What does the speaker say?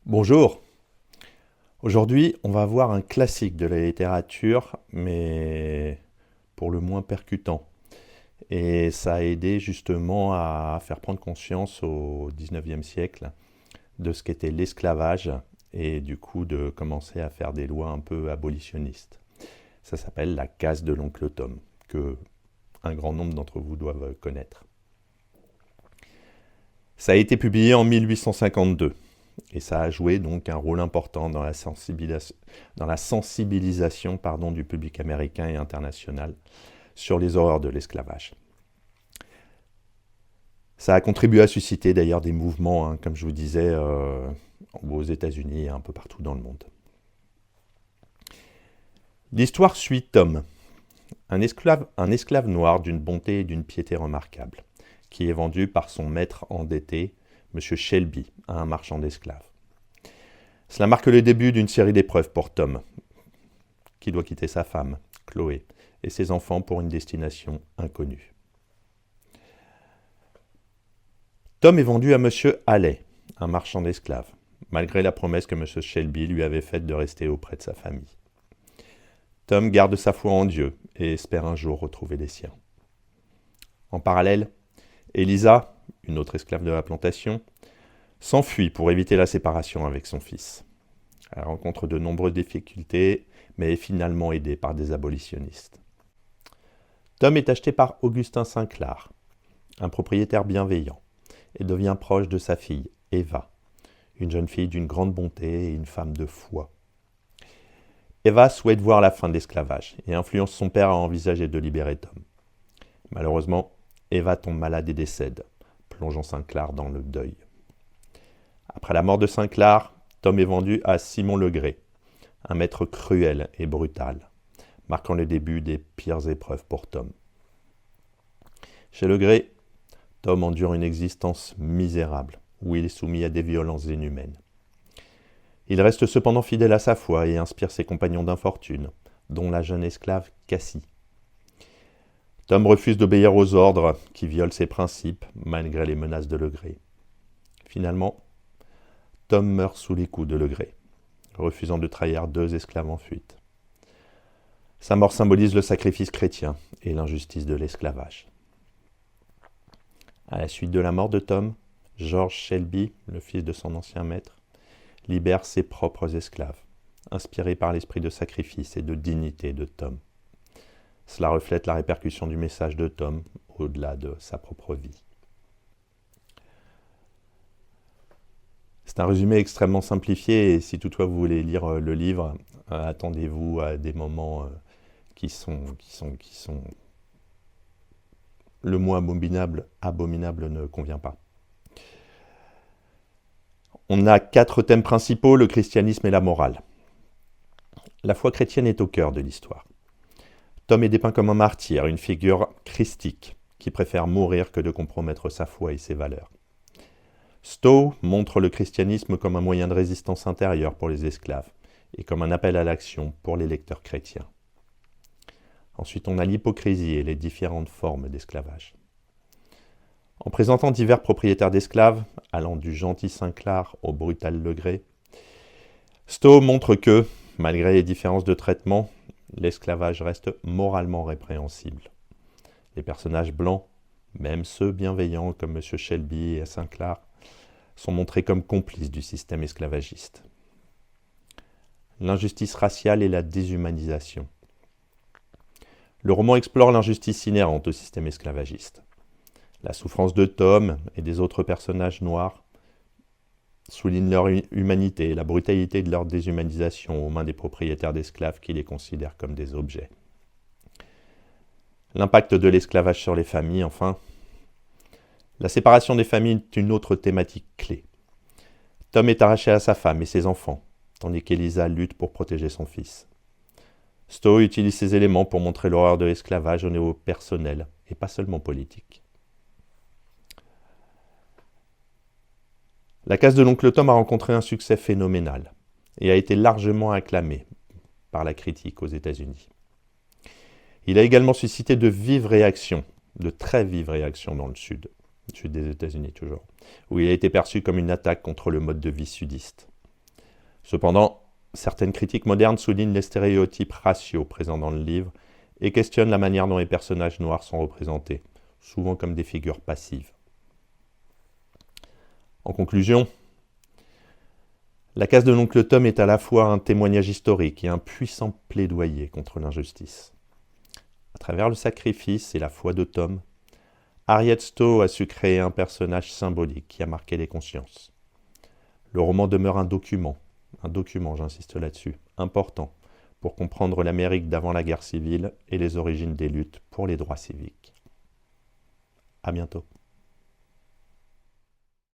Bonjour, aujourd'hui on va voir un classique de la littérature, mais pour le moins percutant. Et ça a aidé justement à faire prendre conscience au XIXe siècle de ce qu'était l'esclavage et du coup de commencer à faire des lois un peu abolitionnistes. Ça s'appelle La Casse de l'oncle Tom, que un grand nombre d'entre vous doivent connaître. Ça a été publié en 1852. Et ça a joué donc un rôle important dans la sensibilisation du public américain et international sur les horreurs de l'esclavage. Ça a contribué à susciter d'ailleurs des mouvements, comme je vous disais, aux États-Unis et un peu partout dans le monde. L'histoire suit Tom, un esclave noir d'une bonté et d'une piété remarquables, qui est vendu par son maître endetté, M. Shelby, à un marchand d'esclaves. Cela marque le début d'une série d'épreuves pour Tom, qui doit quitter sa femme, Chloé, et ses enfants pour une destination inconnue. Tom est vendu à M. Halley, un marchand d'esclaves, malgré la promesse que M. Shelby lui avait faite de rester auprès de sa famille. Tom garde sa foi en Dieu et espère un jour retrouver les siens. En parallèle, Elisa, une autre esclave de la plantation, s'enfuit pour éviter la séparation avec son fils. Elle rencontre de nombreuses difficultés, mais est finalement aidée par des abolitionnistes. Tom est acheté par Augustin Sinclair, un propriétaire bienveillant, et devient proche de sa fille, Eva, une jeune fille d'une grande bonté et une femme de foi. Eva souhaite voir la fin de l'esclavage et influence son père à envisager de libérer Tom. Malheureusement, Eva tombe malade et décède, plongeant Sinclair dans le deuil. Après la mort de Sinclair, Tom est vendu à Simon Legré, un maître cruel et brutal, marquant le début des pires épreuves pour Tom. Chez Legré, Tom endure une existence misérable, où il est soumis à des violences inhumaines. Il reste cependant fidèle à sa foi et inspire ses compagnons d'infortune, dont la jeune esclave Cassie. Tom refuse d'obéir aux ordres qui violent ses principes, malgré les menaces de Legré. Finalement, Tom meurt sous les coups de Legré, refusant de trahir 2 esclaves en fuite. Sa mort symbolise le sacrifice chrétien et l'injustice de l'esclavage. À la suite de la mort de Tom, George Shelby, le fils de son ancien maître, libère ses propres esclaves, inspiré par l'esprit de sacrifice et de dignité de Tom. Cela reflète la répercussion du message de Tom au-delà de sa propre vie. C'est un résumé extrêmement simplifié et si toutefois vous voulez lire le livre, attendez-vous à des moments qui sont le mot abominable ne convient pas. On a 4 thèmes principaux, le christianisme et la morale. La foi chrétienne est au cœur de l'histoire. Tom est dépeint comme un martyr, une figure christique, qui préfère mourir que de compromettre sa foi et ses valeurs. Stowe montre le christianisme comme un moyen de résistance intérieure pour les esclaves et comme un appel à l'action pour les lecteurs chrétiens. Ensuite, on a l'hypocrisie et les différentes formes d'esclavage. En présentant divers propriétaires d'esclaves, allant du gentil Sinclair au brutal Legré, Stowe montre que, malgré les différences de traitement, l'esclavage reste moralement répréhensible. Les personnages blancs, même ceux bienveillants comme M. Shelby et Sinclair, sont montrés comme complices du système esclavagiste. L'injustice raciale et la déshumanisation. Le roman explore l'injustice inhérente au système esclavagiste. La souffrance de Tom et des autres personnages noirs souligne leur humanité et la brutalité de leur déshumanisation aux mains des propriétaires d'esclaves qui les considèrent comme des objets. L'impact de l'esclavage sur les familles, enfin. La séparation des familles est une autre thématique clé. Tom est arraché à sa femme et ses enfants, tandis qu'Elisa lutte pour protéger son fils. Stowe utilise ces éléments pour montrer l'horreur de l'esclavage au niveau personnel et pas seulement politique. La Casse de l'oncle Tom a rencontré un succès phénoménal et a été largement acclamé par la critique aux États-Unis. Il a également suscité de vives réactions, de très vives réactions dans le sud des États-Unis toujours, où il a été perçu comme une attaque contre le mode de vie sudiste. Cependant, certaines critiques modernes soulignent les stéréotypes raciaux présents dans le livre et questionnent la manière dont les personnages noirs sont représentés, souvent comme des figures passives. En conclusion, La case de l'oncle Tom est à la fois un témoignage historique et un puissant plaidoyer contre l'injustice. À travers le sacrifice et la foi de Tom, Harriet Stowe a su créer un personnage symbolique qui a marqué les consciences. Le roman demeure un document, j'insiste là-dessus, important pour comprendre l'Amérique d'avant la guerre civile et les origines des luttes pour les droits civiques. À bientôt.